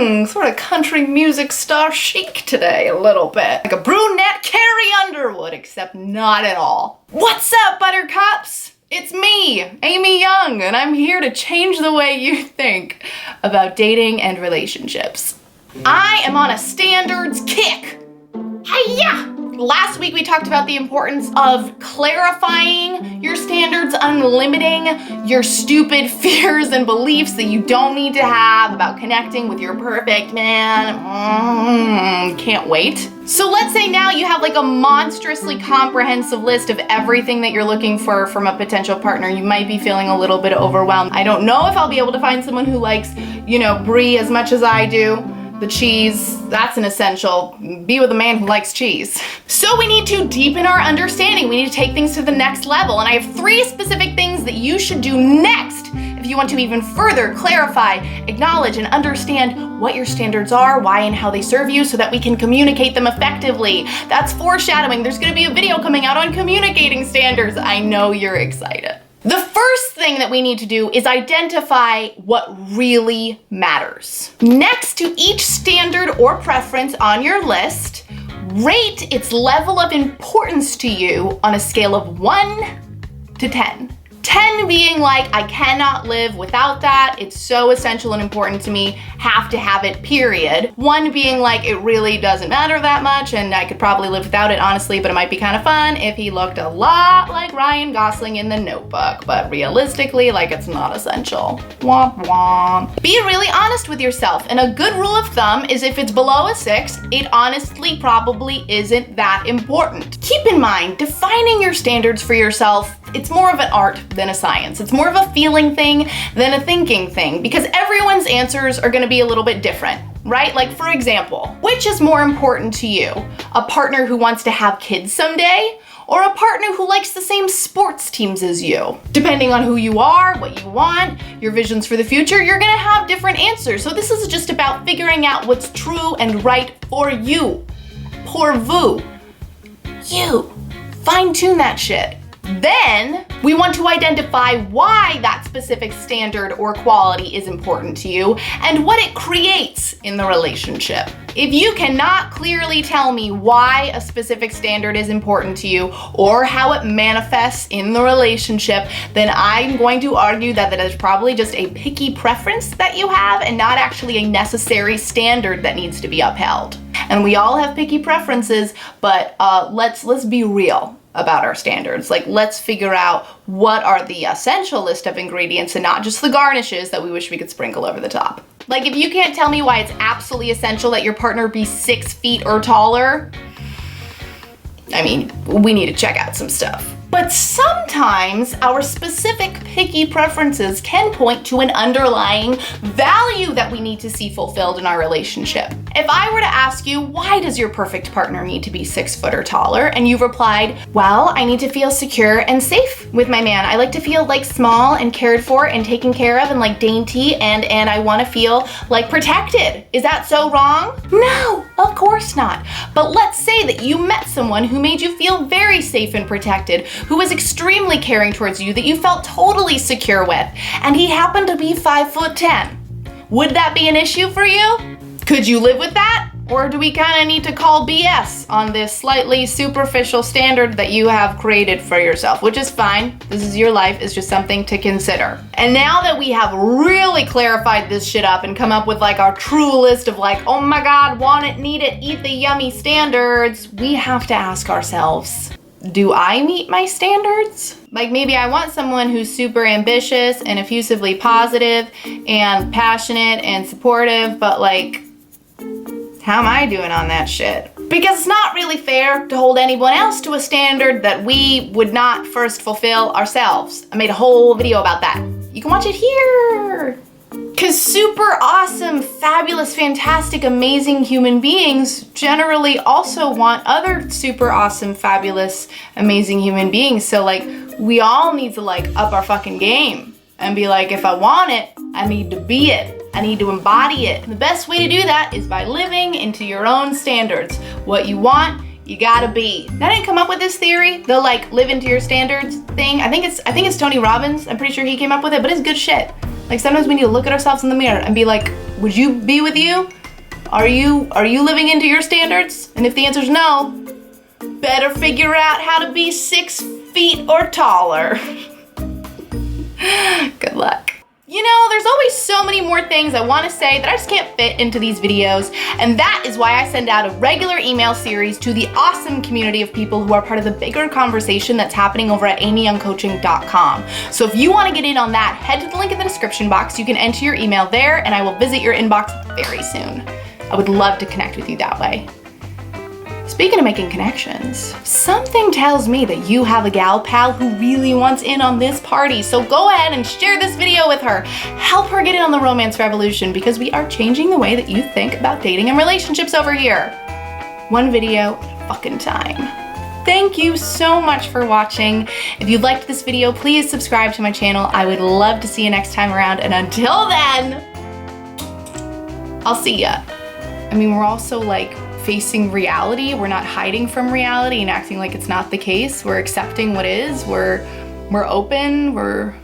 Sort of country music star chic today, a little bit. Like a brunette Carrie Underwood, except not at all. What's up, buttercups? It's me, Amy Young, and I'm here to change the way you think about dating and relationships. I am on a standards kick. Hi-ya! Last week we talked about the importance of clarifying your standards, unlimiting your stupid fears and beliefs that you don't need to have about connecting with your perfect man. Can't wait. So let's say now you have like a monstrously comprehensive list of everything that you're looking for from a potential partner. You might be feeling a little bit overwhelmed. I don't know if I'll be able to find someone who likes, brie as much as I do. The cheese, that's an essential. Be with a man who likes cheese. So we need to deepen our understanding. We need to take things to the next level. And I have 3 specific things that you should do next if you want to even further clarify, acknowledge, and understand what your standards are, why and how they serve you, so that we can communicate them effectively. That's foreshadowing. There's gonna be a video coming out on communicating standards. I know you're excited. The first thing that we need to do is identify what really matters. Next to each standard or preference on your list, rate its level of importance to you on a scale of 1 to 10. 10 being like, I cannot live without that, it's so essential and important to me, have to have it, period. 1 being like, it really doesn't matter that much and I could probably live without it, honestly, but it might be kind of fun if he looked a lot like Ryan Gosling in The Notebook, but realistically, like, it's not essential. Womp womp. Be really honest with yourself, and a good rule of thumb is if it's below a 6, it honestly probably isn't that important. Keep in mind, defining your standards for yourself, it's more of an art than a science. It's more of a feeling thing than a thinking thing, because everyone's answers are gonna be a little bit different, right? Like, for example, which is more important to you? A partner who wants to have kids someday, or a partner who likes the same sports teams as you? Depending on who you are, what you want, your visions for the future, you're gonna have different answers. So this is just about figuring out what's true and right for you. Pour vous. You. Fine-tune that shit. Then we want to identify why that specific standard or quality is important to you and what it creates in the relationship. If you cannot clearly tell me why a specific standard is important to you or how it manifests in the relationship, then I'm going to argue that is probably just a picky preference that you have and not actually a necessary standard that needs to be upheld. And we all have picky preferences, but let's be real about our standards. Like, let's figure out what are the essential list of ingredients and not just the garnishes that we wish we could sprinkle over the top. Like, if you can't tell me why it's absolutely essential that your partner be 6 feet or taller, I mean, we need to check out some stuff. But sometimes our specific picky preferences can point to an underlying value that we need to see fulfilled in our relationship. If I were to ask you, why does your perfect partner need to be 6 foot or taller? And you've replied, well, I need to feel secure and safe with my man. I like to feel like small and cared for and taken care of and like dainty and I want to feel like protected. Is that so wrong? No, of course not. But let's say that you met someone who made you feel very safe and protected, who was extremely caring towards you, that you felt totally secure with, and he happened to be 5'10". Would that be an issue for you? Could you live with that? Or do we kind of need to call BS on this slightly superficial standard that you have created for yourself, which is fine. This is your life. It's just something to consider. And now that we have really clarified this shit up and come up with like our true list of like, oh my God, want it, need it, eat the yummy standards, we have to ask ourselves, do I meet my standards? Like, maybe I want someone who's super ambitious and effusively positive and passionate and supportive, but like, how am I doing on that shit? Because it's not really fair to hold anyone else to a standard that we would not first fulfill ourselves. I made a whole video about that. You can watch it here. Because super awesome, fabulous, fantastic, amazing human beings generally also want other super awesome, fabulous, amazing human beings. So like, we all need to like up our fucking game and be like, if I want it, I need to be it. I need to embody it. The best way to do that is by living into your own standards. What you want, you gotta be. I didn't come up with this theory, the like live into your standards thing. I think it's Tony Robbins. I'm pretty sure he came up with it, but it's good shit. Like, sometimes we need to look at ourselves in the mirror and be like, would you be with you? Are you living into your standards? And if the answer is no, better figure out how to be 6 feet or taller. Good luck. You know, there's always so many more things I want to say that I just can't fit into these videos, and that is why I send out a regular email series to the awesome community of people who are part of the bigger conversation that's happening over at amyyoungcoaching.com. So if you want to get in on that, head to the link in the description box. You can enter your email there, and I will visit your inbox very soon. I would love to connect with you that way. Speaking of making connections, something tells me that you have a gal pal who really wants in on this party, so go ahead and share this video with her. Help her get in on the romance revolution, because we are changing the way that you think about dating and relationships over here. One video at a fucking time. Thank you so much for watching. If you liked this video, please subscribe to my channel. I would love to see you next time around, and until then, I'll see ya. I mean, we're also like facing reality. We're not hiding from reality and acting like it's not the case. We're accepting what is. We're open. We're